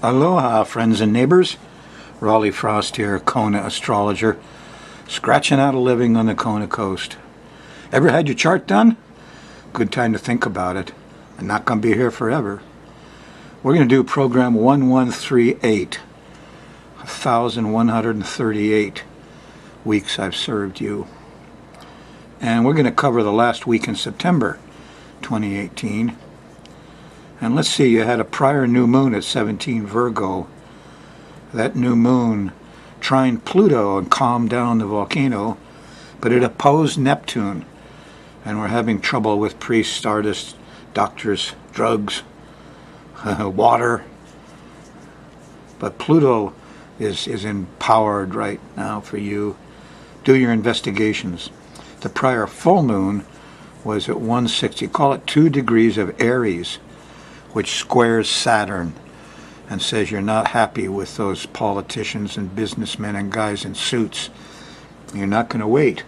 Aloha, friends and neighbors. Rollin Frost here, Kona astrologer, scratching out a living on the Kona coast. Ever had your chart done? Good time to think about it. I'm not going to be here forever. We're going to do program 1138, 1,138 weeks I've served you. And we're going to cover the last week in September 2018. And let's see, you had a prior new moon at 17 Virgo. That new moon trined Pluto and calmed down the volcano, but it opposed Neptune. And we're having trouble with priests, artists, doctors, drugs, water. But Pluto is empowered right now for you. Do your investigations. The prior full moon was at 160, call it 2 degrees of Aries, which squares Saturn and says you're not happy with those politicians and businessmen and guys in suits. You're not going to wait.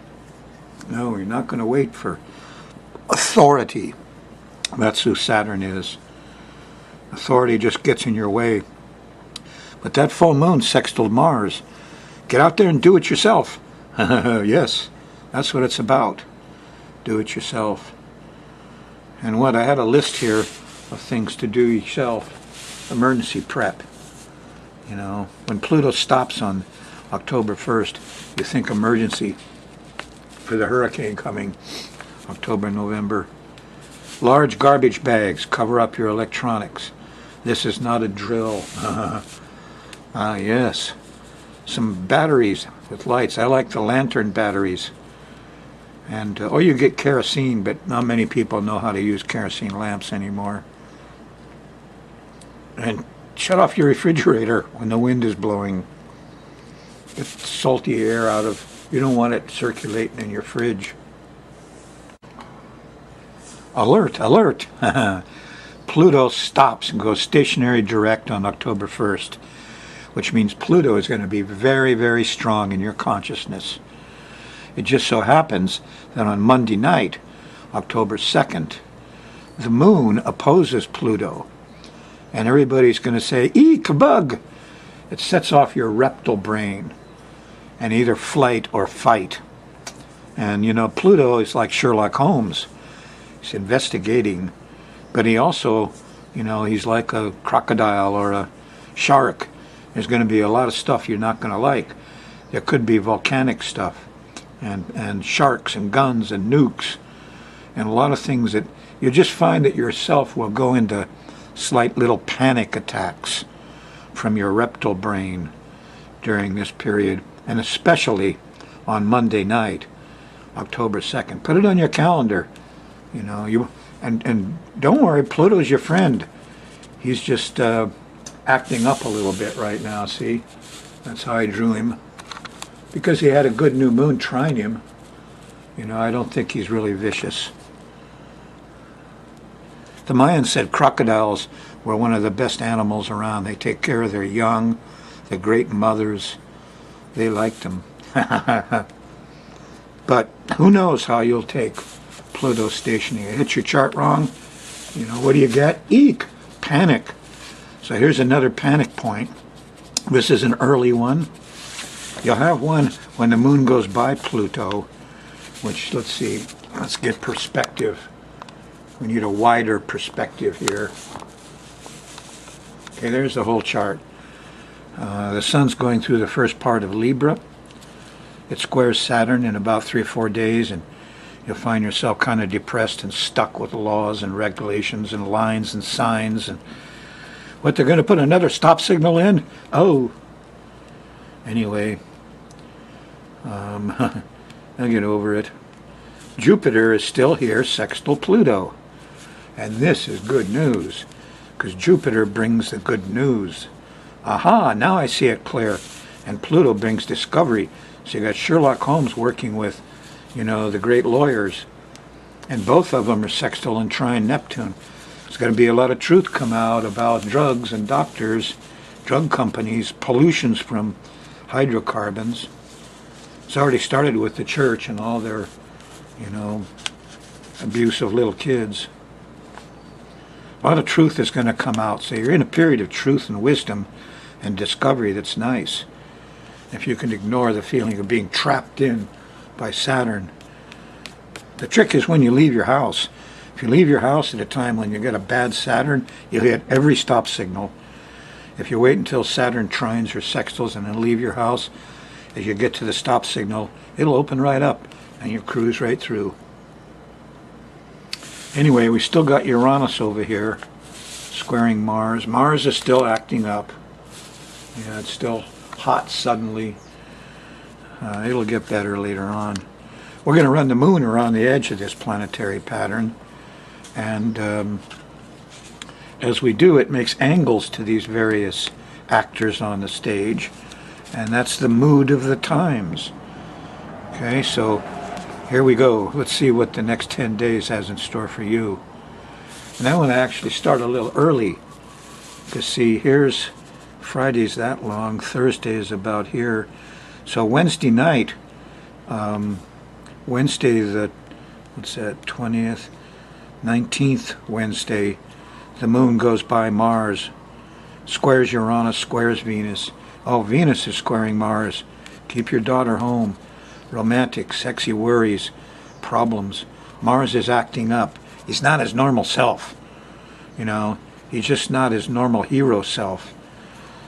No, you're not going to wait for authority. That's who Saturn is. Authority just gets in your way. But that full moon sextiled Mars. Get out there and do it yourself. Yes, that's what it's about. Do it yourself. And what I had a list here of things to do yourself. Emergency prep. You know, when Pluto stops on October 1st, you think emergency for the hurricane coming October, November. Large garbage bags cover up your electronics. This is not a drill. Yes. Some batteries with lights. I like the lantern batteries. And or you get kerosene, but not many people know how to use kerosene lamps anymore. And shut off your refrigerator when the wind is blowing. Get salty air out of, you don't want it circulating in your fridge. Alert, alert. Pluto stops and goes stationary direct on October 1st, which means Pluto is going to be very, very strong in your consciousness. It just so happens that on Monday night, October 2nd, the moon opposes Pluto. And everybody's going to say, eek, a bug! It sets off your reptile brain and either flight or fight. And, you know, Pluto is like Sherlock Holmes. He's investigating, but he also, you know, he's like a crocodile or a shark. There's going to be a lot of stuff you're not going to like. There could be volcanic stuff and sharks and guns and nukes and a lot of things that you just find that yourself will go into slight little panic attacks from your reptile brain during this period, and especially on Monday night, October 2nd. Put it on your calendar. You know, and don't worry, Pluto's your friend. He's just acting up a little bit right now, see? That's how I drew him. Because he had a good new moon trine him. You know, I don't think he's really vicious. The Mayans said crocodiles were one of the best animals around. They take care of their young, the great mothers. They liked them. But who knows how you'll take Pluto stationing. You hit your chart wrong, you know, what do you get? Eek! Panic. So here's another panic point. This is an early one. You'll have one when the moon goes by Pluto, which, let's see, let's get perspective. We need a wider perspective here. Okay, there's the whole chart. The sun's going through the first part of Libra. It squares Saturn in about 3 or 4 days, and you'll find yourself kind of depressed and stuck with laws and regulations and lines and signs. And what, they're going to put another stop signal in? Oh. Anyway, I'll get over it. Jupiter is still here, sextile Pluto. And this is good news, because Jupiter brings the good news. Aha, now I see it clear. And Pluto brings discovery. So you got Sherlock Holmes working with, you know, the great lawyers. And both of them are sextile and trine Neptune. There's going to be a lot of truth come out about drugs and doctors, drug companies, pollutions from hydrocarbons. It's already started with the church and all their, you know, abuse of little kids. A lot of truth is going to come out. So you're in a period of truth and wisdom and discovery that's nice. If you can ignore the feeling of being trapped in by Saturn. The trick is when you leave your house. If you leave your house at a time when you get a bad Saturn, you'll hit every stop signal. If you wait until Saturn trines or sextiles and then leave your house, as you get to the stop signal, it'll open right up and you cruise right through. Anyway, we still got Uranus over here, squaring Mars. Mars is still acting up. Yeah, it's still hot suddenly. It'll get better later on. We're going to run the moon around the edge of this planetary pattern. And as we do, it makes angles to these various actors on the stage. And that's the mood of the times. Okay, so here we go. Let's see what the next 10 days has in store for you. And I want to actually start a little early. Because see, here's Friday's that long. Thursday is about here. So Wednesday night, Wednesday the, what's that, 20th, 19th Wednesday, the moon goes by Mars, squares Uranus, squares Venus. Oh, Venus is squaring Mars. Keep your daughter home. Romantic, sexy worries, problems. Mars is acting up. He's not his normal self. You know, he's just not his normal hero self.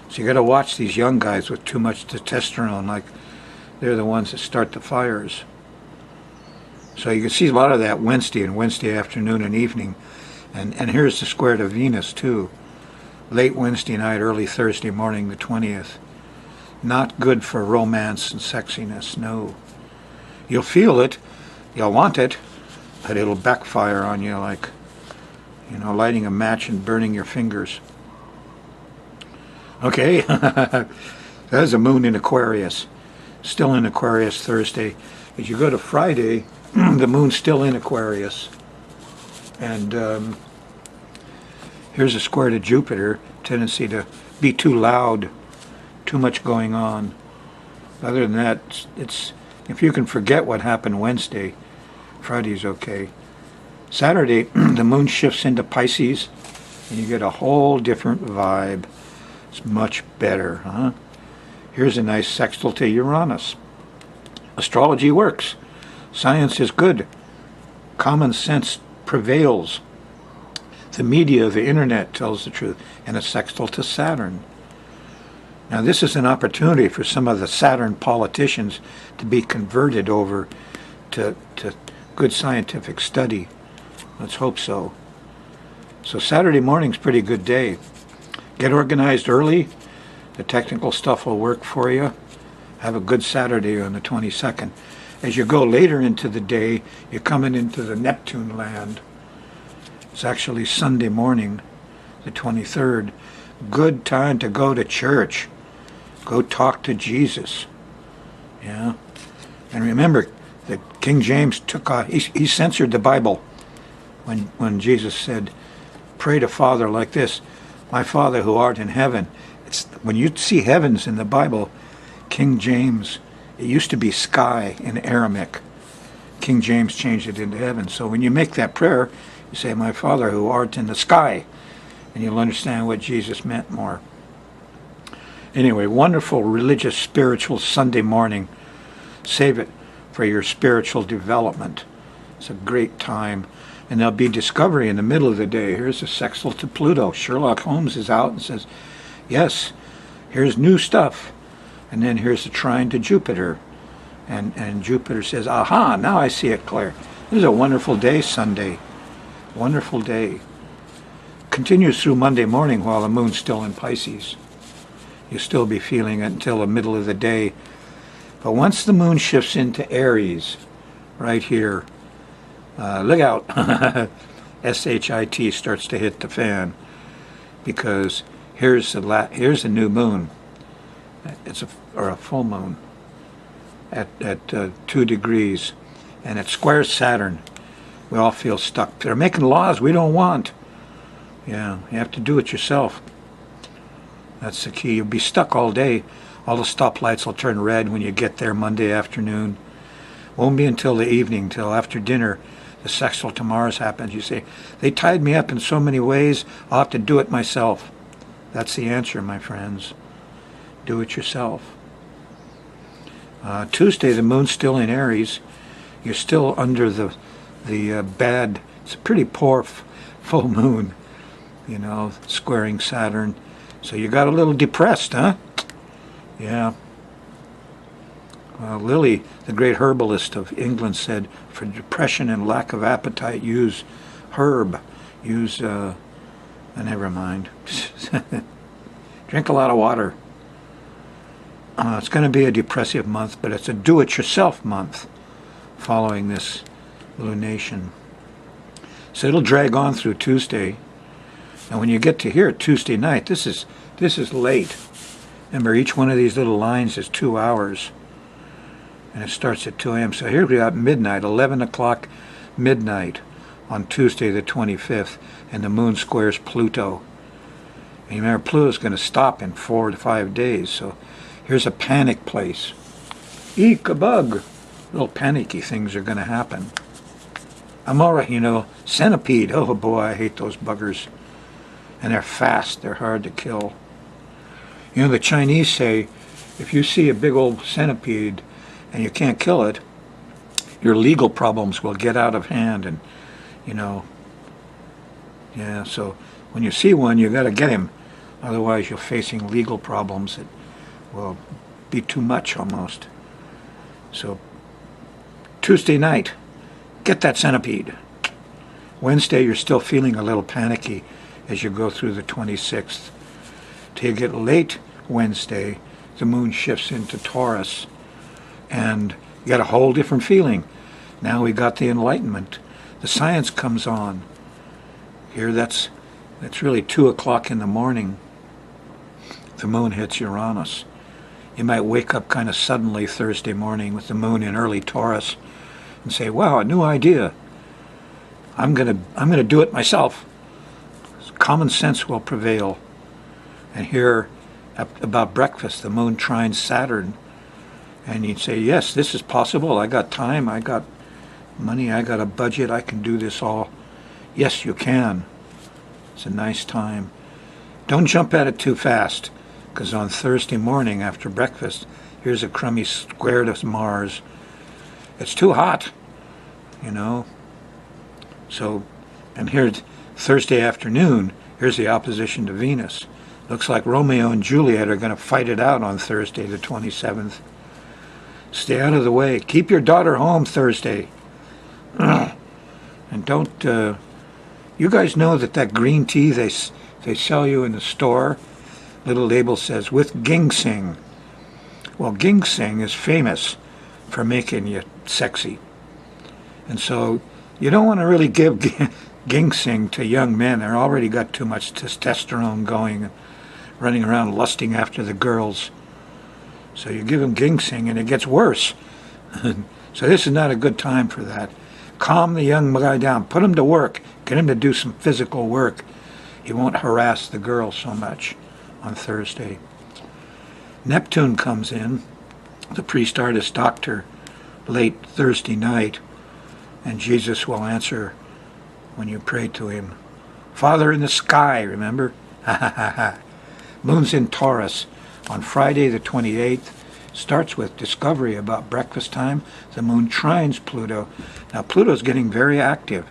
So you got to watch these young guys with too much testosterone, like they're the ones that start the fires. So you can see a lot of that Wednesday and Wednesday afternoon and evening. And here's the square to Venus too. Late Wednesday night, early Thursday morning, the 20th. Not good for romance and sexiness, no. You'll feel it, you'll want it, but it'll backfire on you like, you know, lighting a match and burning your fingers. Okay, there's a moon in Aquarius. Still in Aquarius Thursday. As you go to Friday, the moon's still in Aquarius. And here's a square to Jupiter, tendency to be too loud, too much going on. Other than that, it's if you can forget what happened Wednesday, Friday's okay. Saturday, the moon shifts into Pisces, and you get a whole different vibe. It's much better, huh? Here's a nice sextile to Uranus. Astrology works. Science is good. Common sense prevails. The media, the internet tells the truth. And a sextile to Saturn. Now this is an opportunity for some of the Saturn politicians to be converted over to good scientific study. Let's hope so. So Saturday morning's a pretty good day. Get organized early. The technical stuff will work for you. Have a good Saturday on the 22nd. As you go later into the day, you're coming into the Neptune land. It's actually Sunday morning, the 23rd. Good time to go to church. Go talk to Jesus. Yeah. And remember that King James took he censored the Bible when Jesus said, pray to Father like this, my Father who art in heaven. It's when you see heavens in the Bible, King James, it used to be sky in Aramaic. King James changed it into heaven. So when you make that prayer, you say, my Father who art in the sky, and you'll understand what Jesus meant more. Anyway, wonderful religious, spiritual Sunday morning. Save it for your spiritual development. It's a great time. And there'll be discovery in the middle of the day. Here's a sextile to Pluto. Sherlock Holmes is out and says, yes, here's new stuff. And then here's the trine to Jupiter. And Jupiter says, aha, now I see it clear. This is a wonderful day, Sunday. Wonderful day. Continues through Monday morning while the moon's still in Pisces. You'll still be feeling it until the middle of the day. But once the moon shifts into Aries, right here, look out. S-H-I-T starts to hit the fan. Because here's the new moon. It's a full moon at 2 degrees, and it squares Saturn. We all feel stuck. They're making laws we don't want. Yeah, you have to do it yourself. That's the key. You'll be stuck all day. All the stoplights will turn red when you get there Monday afternoon. Won't be until the evening, till after dinner, the sextile to Mars happens, you say, they tied me up in so many ways, I'll have to do it myself. That's the answer, my friends. Do it yourself. Tuesday, the moon's still in Aries. You're still under the bad, it's a pretty poor full moon, you know, squaring Saturn. So you got a little depressed, huh? Yeah. Lilly, the great herbalist of England, said, for depression and lack of appetite, use herb. Use, never mind. Drink a lot of water. It's going to be a depressive month, but it's a do-it-yourself month following this lunation. So it'll drag on through Tuesday. And when you get to here Tuesday night, this is late. Remember, each one of these little lines is 2 hours. And it starts at 2 a.m. So here we got midnight, 11 o'clock midnight on Tuesday the 25th, and the moon squares Pluto. And you remember, Pluto's going to stop in 4 to 5 days, so here's a panic place. Eek, a bug. Little panicky things are going to happen. I'm all right, you know, centipede. Oh boy, I hate those buggers. And they're fast, they're hard to kill. You know, the Chinese say, if you see a big old centipede and you can't kill it, your legal problems will get out of hand. And, you know, yeah, so when you see one, you got to get him. Otherwise, you're facing legal problems that will be too much almost. So, Tuesday night, get that centipede. Wednesday, you're still feeling a little panicky as you go through the 26th. Till you get late Wednesday, the moon shifts into Taurus, and you got a whole different feeling. Now we got the enlightenment. The science comes on. Here, that's really 2 o'clock in the morning. The moon hits Uranus. You might wake up kind of suddenly Thursday morning with the moon in early Taurus and say, wow, a new idea. I'm gonna do it myself. Common sense will prevail. And here, about breakfast, the moon trines Saturn. And you'd say, yes, this is possible. I got time, I got money, I got a budget, I can do this all. Yes, you can. It's a nice time. Don't jump at it too fast, because on Thursday morning after breakfast, here's a crummy square to Mars. It's too hot, you know. So, and here's Thursday afternoon, here's the opposition to Venus. Looks like Romeo and Juliet are going to fight it out on Thursday the 27th. Stay out of the way. Keep your daughter home Thursday. And don't, you guys know that green tea they sell you in the store, little label says, with ginseng. Well, ginseng is famous for making you sexy. And so you don't want to really give ginseng to young men. They're already got too much testosterone going, running around lusting after the girls. So you give them ginseng and it gets worse. So this is not a good time for that. Calm the young guy down. Put him to work. Get him to do some physical work. He won't harass the girls so much on Thursday. Neptune comes in, the priest artist doctor, late Thursday night, and Jesus will answer when you pray to him. Father in the sky, remember? Moon's in Taurus. On Friday the 28th, starts with discovery about breakfast time. The moon trines Pluto. Now Pluto's getting very active.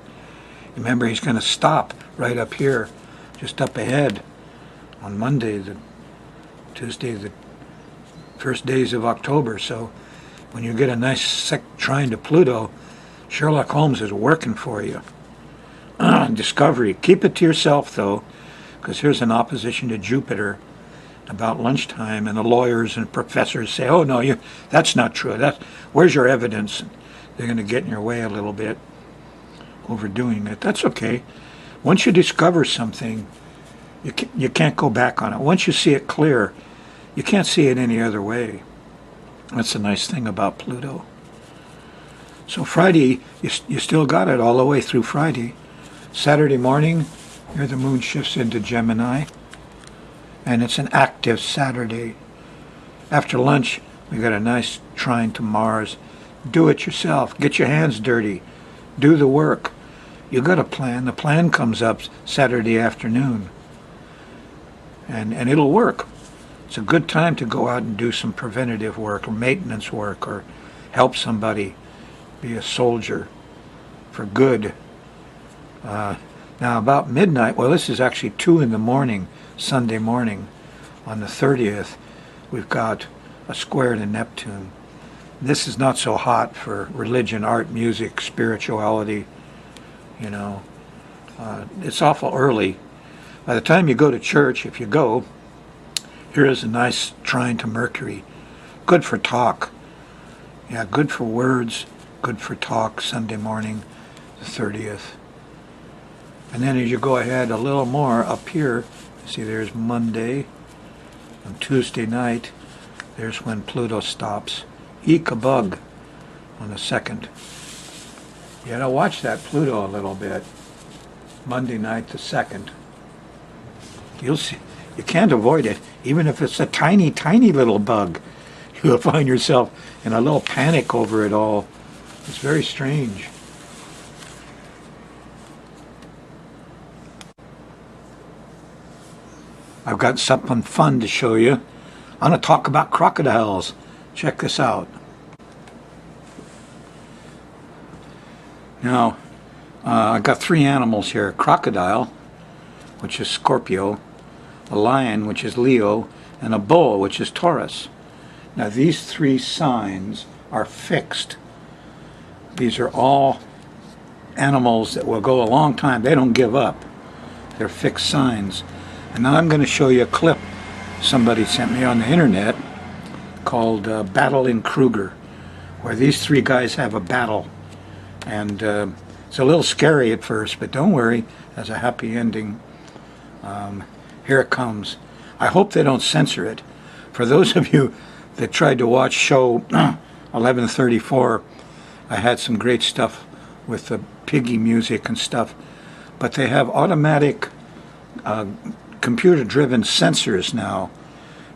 Remember, he's going to stop right up here, just up ahead, on Monday, Tuesday, the first days of October. So when you get a nice trine to Pluto, Sherlock Holmes is working for you. Discovery. Keep it to yourself, though, because here's an opposition to Jupiter about lunchtime, and the lawyers and professors say, oh, no, that's not true. Where's your evidence? They're going to get in your way a little bit, overdoing it. That's okay. Once you discover something, you can't go back on it. Once you see it clear, you can't see it any other way. That's the nice thing about Pluto. So Friday, you still got it all the way through Friday. Saturday morning, here the moon shifts into Gemini, and it's an active Saturday. After lunch, we got a nice trine to Mars. Do it yourself. Get your hands dirty. Do the work. You got a plan. The plan comes up Saturday afternoon. And it'll work. It's a good time to go out and do some preventative work or maintenance work or help somebody, be a soldier for good. Now about midnight, well, this is actually 2 in the morning, Sunday morning, on the 30th, we've got a square to Neptune. This is not so hot for religion, art, music, spirituality, you know. It's awful early. By the time you go to church, if you go, here is a nice trine to Mercury. Good for talk. Yeah, good for words, good for talk, Sunday morning, the 30th. And then as you go ahead a little more up here, see there's Monday, and Tuesday night, there's when Pluto stops. Eek a bug on the 2nd. You gotta watch that Pluto a little bit. Monday night the 2nd. You'll see, you can't avoid it. Even if it's a tiny, tiny little bug, you'll find yourself in a little panic over it all. It's very strange. I've got something fun to show you. I'm going to talk about crocodiles. Check this out. Now, I've got 3 animals here. Crocodile, which is Scorpio, a lion, which is Leo, and a bull, which is Taurus. Now, these 3 signs are fixed. These are all animals that will go a long time. They don't give up. They're fixed signs. And now I'm going to show you a clip somebody sent me on the internet called Battle in Kruger, where these 3 guys have a battle. And it's a little scary at first, but don't worry, it has a happy ending. Here it comes. I hope they don't censor it. For those of you that tried to watch show 1134, I had some great stuff with the piggy music and stuff, but they have automatic computer-driven censors now,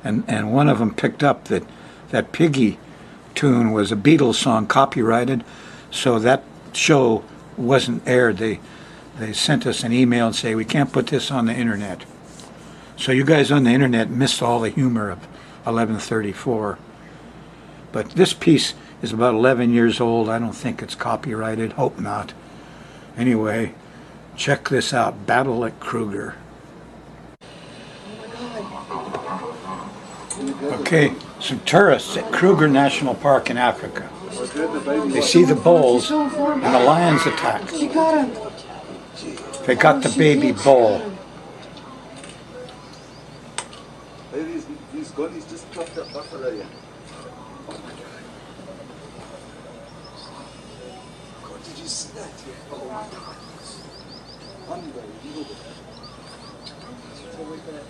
and one of them picked up that piggy tune was a Beatles song copyrighted, so that show wasn't aired. They sent us an email and say we can't put this on the internet. So you guys on the internet missed all the humor of 1134. But this piece is about 11 years old. I don't think it's copyrighted. Hope not. Anyway, check this out. Battle at Kruger. Okay, some tourists at Kruger National Park in Africa. They see the bulls and the lions attack. They got the baby bull. He's gone, he's just dropped that buffalo here. Oh my God. God, did you see that? Oh my God. Unbelievable. Oh my God.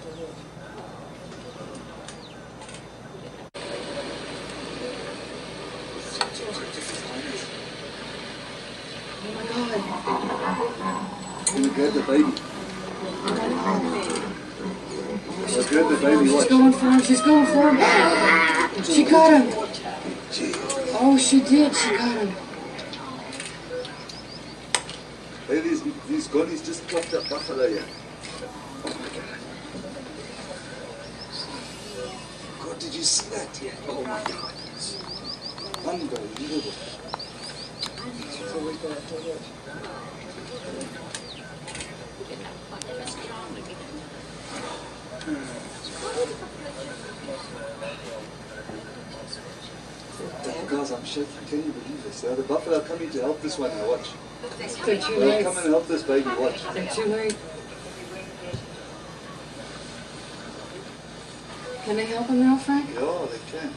Can you grab the baby? So grab the baby, She's watch. going for him, she's going for him. She got him. Oh, she did, she got him. Hey, he's gone, he's just dropped that buffalo here. Oh my God. God, did you see that? Oh my God. Unbelievable. Guys, I'm shaking. Can you believe this? The buffalo are coming to help this one now, watch. They're too They'll late. come and help this baby, watch. They're too late. Can they help him now, Frank? Yeah, they can.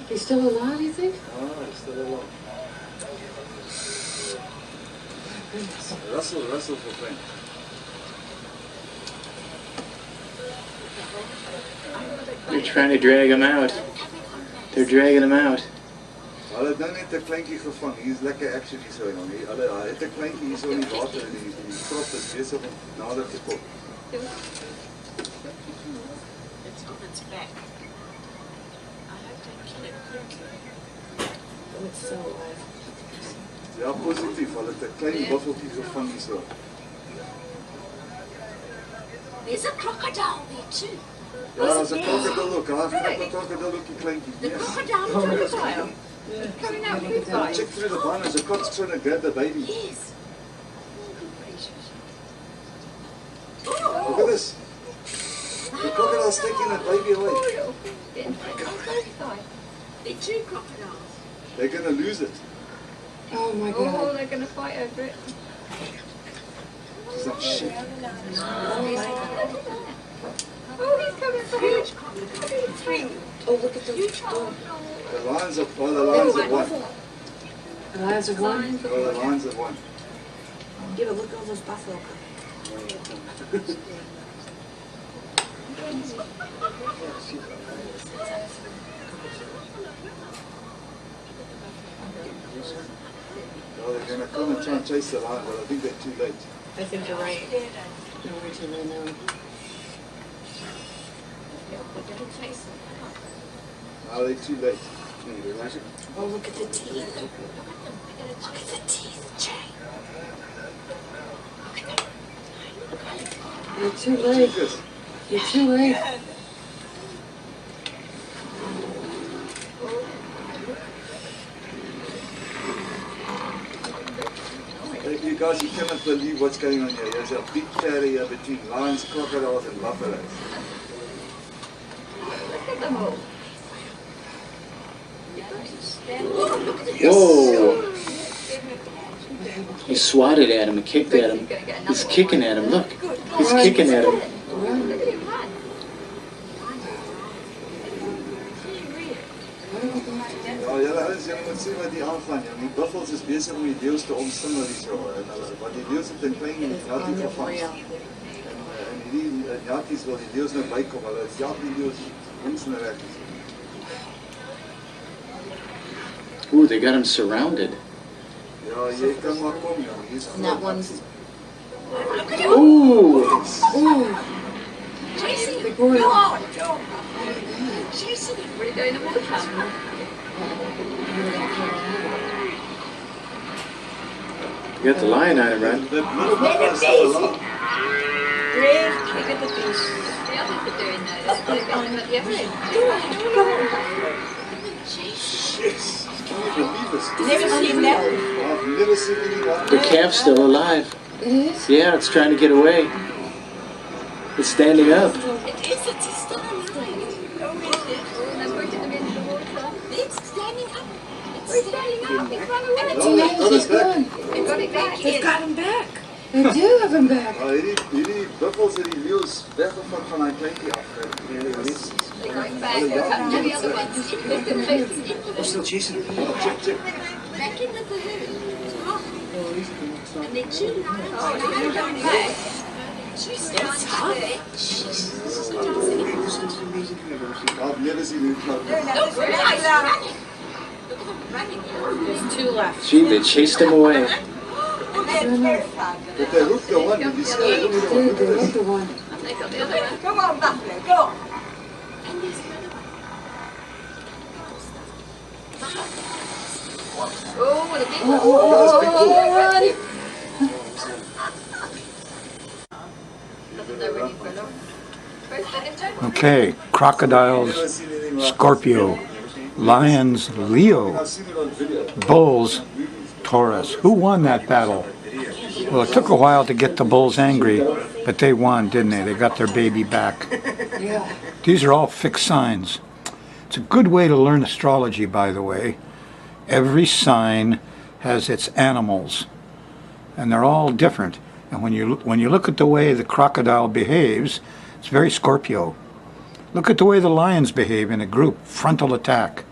He's still alive, you think? Oh, he's still alive. Goodness. Russell for Frank. They're trying to drag him out. They're dragging him out. Hulle het nou net 'n kleintjie gevang. Hier's lekker action hier so jong. Hulle het 'n kleintjie hier so in die water en die krop is besig om nader te kom. It's on its back. I hope they kill it quickly. Oh, it's so alive. Ja, positief. Hulle het 'n klein buffeltjie gevang hier so. There's a crocodile there too. Ja, daar's 'n krokodil ook. Daar knap 'n krokodil ook die kleintjie. The Yes. crocodile crocodile. Coming out with Yeah, check through the barn. There's a cock's trying to grab the baby. Yes. Look at this. The crocodile's taking the baby away. They're two crocodiles. They're going to lose it. Oh my Oh, god. they're gonna fight over it. She's like, shit. Oh, he's coming for you. Three. Oh, look at the The lions have won. The lions are one. Oh, the lions have won. Give a look at all those buffalo. Oh, they're going to come and try and chase the lion, but I think they're too late. I think you're right. No, we're too late now. No, they're too late. Oh, look at the teeth. Look at the teeth, Jay. You're too late. Yes. You're too late. You guys, you cannot believe what's going on here. There's a big barrier between lions, crocodiles, and buffaloes. Look at them all. Whoa! He swatted at him and kicked at him. He's kicking at him. Look, he's kicking at him. Look at him run. Ja, julle ouens, julle moet sien wat hier aangaan. Ja. Die buffels is besig om die leeu's te omsingel hierso. Want die leeu's het 'n klein jattie gevang. En hierdie jatties wil die leeu's nou bykom. Hulle jag die leeu's links en regs. Ooh, they got him surrounded. Ja, jy kan maar kom, jong. Hier's And that one's. Ooh! Ooh. Jason, Big boy. go on. Jason, What are you doing in the water? You got the lion on him, right? The middle buffalo's still alive. Red, look at the fish. The others are doing those. They're going at the other end. Yes. Can you believe this? Never seen that. I've never seen anything like The that. calf's still alive. It is? Yeah, it's trying to get away. It's standing up. It is, it's still alive. And they're putting them into the water. It's standing up. It's We're standing up. It's run away. And it's Oh, Yes, got he's us back. gone. They've got it back They've in. got him back. They do have him back. Hierdie buffels het die leeu's weggevat van daai kleintjie af. They're going back. They're cutting to the other ones. Oh, still chasing him. Oh, check. Back in with the herd. And they're two lions. Oh, they're going back. That's tough. I've never seen anything like that. Look, they're running. Look at them running. There's two left. Gee, they chased him away. But they hooked the one. Did you see that? Look at the one. Dude, Look they at love this. the one. And they got the other one. Come on, Buffalo, go on. And there's another one. Oh, what a big one. That's big. Doesn't know when he's gone off. First, let him jump. Okay, I've crocodiles, never seen anything like Scorpio, lions, this. Leo, I've seen it on video. bulls, Taurus. Who won that battle? Well, it took a while to get the bulls angry, but they won, didn't they? They got their baby back. Yeah. These are all fixed signs. It's a good way to learn astrology, by the way. Every sign has its animals, and they're all different. And when you look at the way the crocodile behaves, it's very Scorpio. Look at the way the lions behave in a group, frontal attack.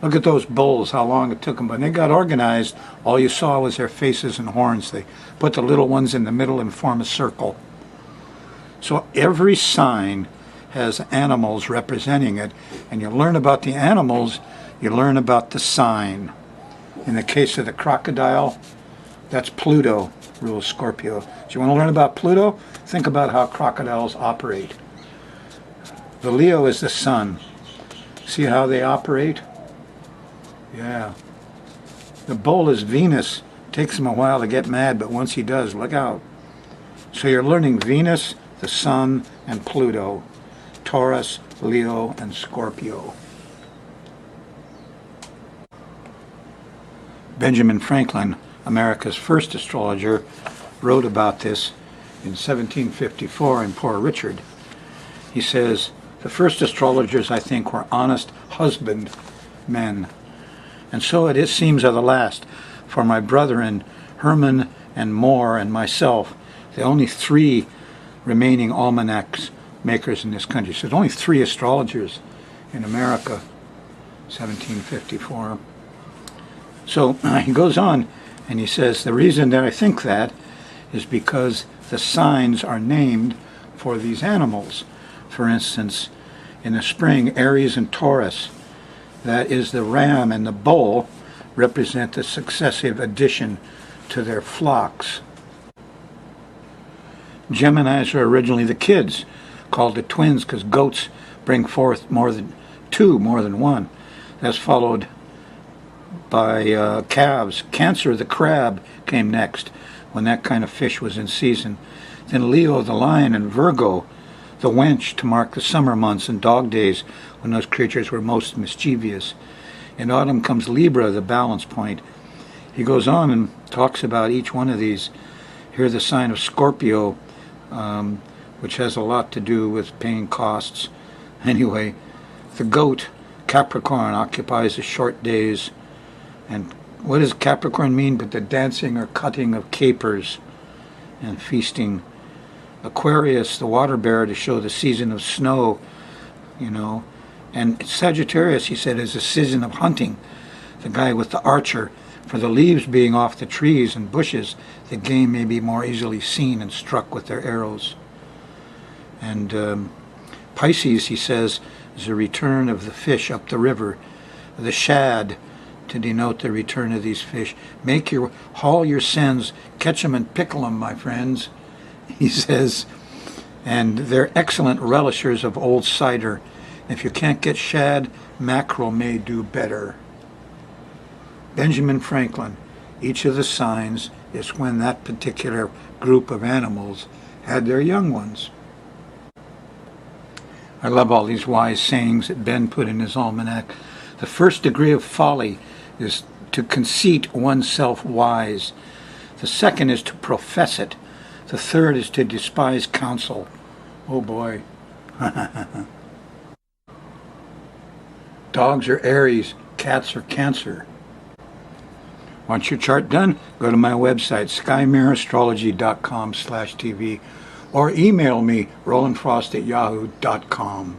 Look at those bulls, how long it took them. When they got organized, all you saw was their faces and horns. They put the little ones in the middle and form a circle. So every sign has animals representing it, and you learn about the animals, you learn about the sign. In the case of the crocodile, that's Pluto, rules Scorpio. So you want to learn about Pluto? Think about how crocodiles operate. The Leo is the sun. See how they operate? Yeah. The bull is Venus. Takes him a while to get mad, but once he does, look out. So you're learning Venus, the Sun, and Pluto, Taurus, Leo, and Scorpio. Benjamin Franklin, America's first astrologer, wrote about this in 1754 in Poor Richard. He says, the first astrologers, I think, were honest husbandmen, and so it seems are the last. For my brethren, Herman and Moore and myself, the only 3 remaining almanacs makers in this country. So there's only 3 astrologers in America, 1754. So he goes on and he says, the reason that I think that is because the signs are named for these animals. For instance, in the spring, Aries and Taurus, that is the ram and the bull, represent the successive addition to their flocks. Geminis are originally the kids, called the twins because goats bring forth more than 1. That's followed by calves. Cancer, the crab, came next when that kind of fish was in season. Then Leo, the lion, and Virgo, the wench, to mark the summer months and dog days when those creatures were most mischievous. In autumn comes Libra, the balance point. He goes on and talks about each one of these. Here the sign of Scorpio, which has a lot to do with paying costs. Anyway, the goat, Capricorn, occupies the short days. And what does Capricorn mean but the dancing or cutting of capers and feasting? Aquarius, the water bearer, to show the season of snow, And Sagittarius, he said, is a season of hunting. The guy with the archer, for the leaves being off the trees and bushes, the game may be more easily seen and struck with their arrows. And Pisces, he says, is a return of the fish up the river, the shad, to denote the return of these fish. Haul your sins, catch them and pickle them, my friends, he says. And they're excellent relishers of old cider. If you can't get shad, mackerel may do better. Benjamin Franklin, each of the signs is when that particular group of animals had their young ones. I love all these wise sayings that Ben put in his almanac. The first degree of folly is to conceit oneself wise. The second is to profess it. The third is to despise counsel. Oh boy. Dogs are Aries, cats are Cancer. Want your chart done? Go to my website, skymirrorastrology.com/TV, or email me, rollinfrost@yahoo.com.